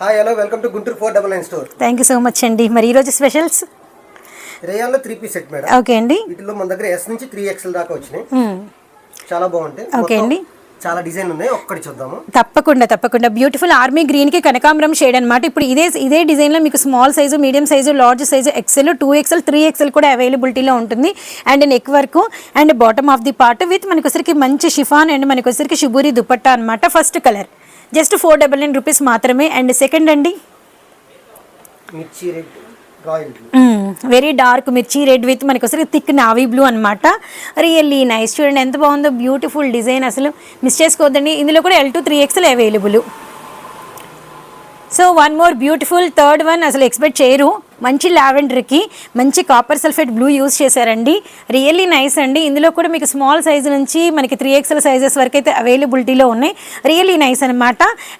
Hi hello welcome to Guntur 499 store. Thank you so much అండి. మరి ఈరోజు స్పెషల్స్ రేయాన్లో 3 పీస్ సెట్ మేడం. ఓకే అండి. వీటిలో మన దగ్గర S నుంచి 3XL దాకా వచ్చినాయి. చాలా బాగుంటాయి. ఓకే అండి. చాలా డిజైన్ ఉన్నాయి, ఒక్కటి చూద్దాము. తప్పకుండా బ్యూటిఫుల్ ఆర్మీ గ్రీన్ కి కనకాంబరం షేడ్ అన్నమాట. ఇప్పుడు ఇదే డిజైన్ లో మీకు small size, medium size, large size, XL, 2XL, 3XL కూడా అవైలబిలిటీలో ఉంటుంది. And neck work and bottom of the part with మనకొసరికి మంచి షిఫాన్ అండ్ మనకొసరికి షిబూరి దుపట్టా అన్నమాట. ఫస్ట్ కలర్ జస్ట్ 499 రూపీస్ మాత్రమే. అండ్ సెకండ్ అండి mirchi red royal very dark mirchi red with మనకి వస్తే థిక్ నావీ బ్లూ అనమాట. Really nice. చూడండి ఎంత బాగుందో, బ్యూటిఫుల్ డిజైన్, అసలు మిస్ చేసుకోవద్దండి. ఇందులో కూడా L2 3XL available. So one more beautiful third one, అసలు ఎక్స్పెక్ట్ చేయరు. మంచి లావెండర్కి మంచి కాపర్ సల్ఫేట్ బ్లూ యూజ్ చేశారండి. రియల్లీ నైస్ అండి. ఇందులో కూడా మీకు స్మాల్ సైజు నుంచి మనకి 3XL సైజెస్ వరకు అయితే అవైలబిలిటీలో ఉన్నాయి. రియల్లీ నైస్ అనమాట.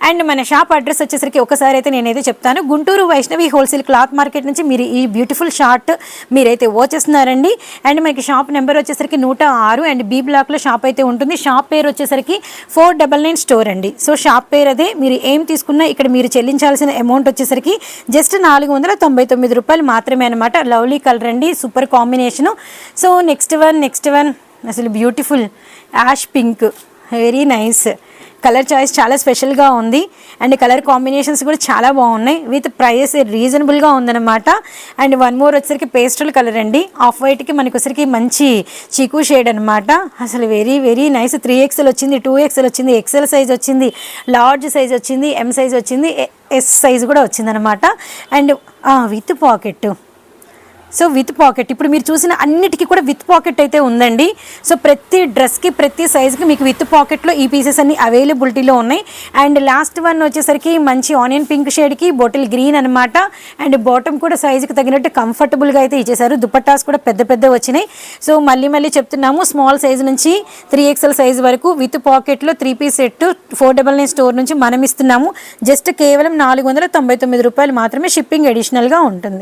అండ్ మన షాప్ అడ్రస్ వచ్చేసరికి ఒకసారి అయితే నేనైతే చెప్తాను. Guntur Vaishnavi wholesale cloth market నుంచి మీరు ఈ బ్యూటిఫుల్ షార్ట్ మీరైతే వచ్చేస్తున్నారండి. అండ్ మనకి షాప్ నెంబర్ వచ్చేసరికి 106 అండ్ B బ్లాక్లో షాప్ అయితే ఉంటుంది. షాప్ పేరు వచ్చేసరికి 499 స్టోర్ అండి. సో షాప్ పేరు అదే. మీరు ఏం తీసుకున్నా ఇక్కడ మీరు చెల్లించాల్సిన అమౌంట్ వచ్చేసరికి జస్ట్ 499 రూపాయలు మాత్రమే అనమాట. లవ్లీ కలర్ అండి, super combination. So next one అసలు beautiful ash pink, very nice colour choice, చాలా స్పెషల్గా ఉంది. అండ్ కలర్ కాంబినేషన్స్ కూడా చాలా బాగున్నాయి. విత్ ప్రైస్ రీజనబుల్గా ఉందన్నమాట. అండ్ వన్ మోర్ వచ్చేసరికి పేస్టల్ కలర్ అండి. ఆఫ్ వైట్కి మనకి వచ్చరికి మంచి చీకు షేడ్ అనమాట. అసలు వెరీ నైస్. 3XL వచ్చింది, 2XL వచ్చింది, XL సైజ్ వచ్చింది, లార్జ్ సైజ్ వచ్చింది, M సైజ్ వచ్చింది, S సైజ్ కూడా వచ్చిందనమాట. And with pocket. So with pocket ఇప్పుడు మీరు చూసిన అన్నిటికీ కూడా విత్ పాకెట్ అయితే ఉందండి. సో ప్రతి డ్రెస్కి ప్రతి సైజుకి మీకు విత్ పాకెట్లో ఈ పీసెస్ అన్ని అవైలబిలిటీలో ఉన్నాయి. అండ్ లాస్ట్ వన్ వచ్చేసరికి మంచి ఆనియన్ పింక్ షేడ్కి బాటిల్ గ్రీన్ అనమాట. అండ్ బాటమ్ కూడా సైజుకి తగినట్టు కంఫర్టబుల్గా అయితే ఇచ్చేసారు. దుపట్టాస్ కూడా పెద్ద వచ్చినాయి. సో మళ్ళీ చెప్తున్నాము, స్మాల్ సైజు నుంచి 3XL సైజు వరకు విత్ పాకెట్లో 3 పీస్ సెట్ 499 స్టోర్ నుంచి మనం ఇస్తున్నాము. జస్ట్ కేవలం 499 రూపాయలు మాత్రమే. షిప్పింగ్ అడిషనల్గా ఉంటుంది.